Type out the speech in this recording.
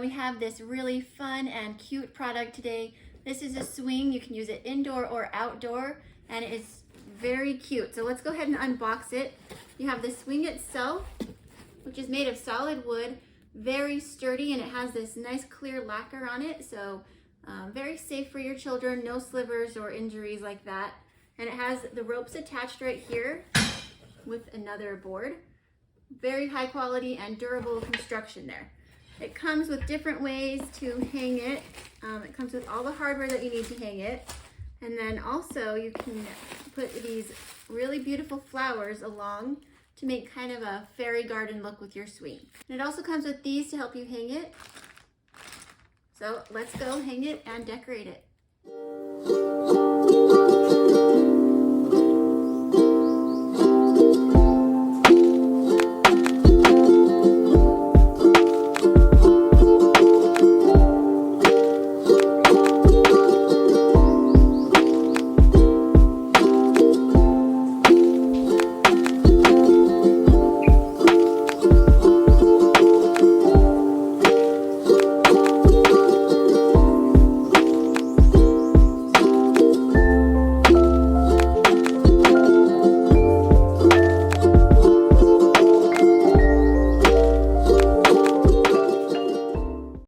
we have this really fun and cute product today. This is a swing. You can use it indoor or outdoor, and it's very cute. So let's go ahead and unbox it. You have the swing itself, which is made of solid wood, very sturdy, and it has this nice clear lacquer on it. So very safe for your children, no slivers or injuries like that. And it has the ropes attached right here with another board. Very high quality and durable construction there. It comes with different ways to hang it. It comes with all the hardware that you need to hang it. And then also you can put these really beautiful flowers along to make kind of a fairy garden look with your swing. And it also comes with these to help you hang it. So let's go hang it and decorate it.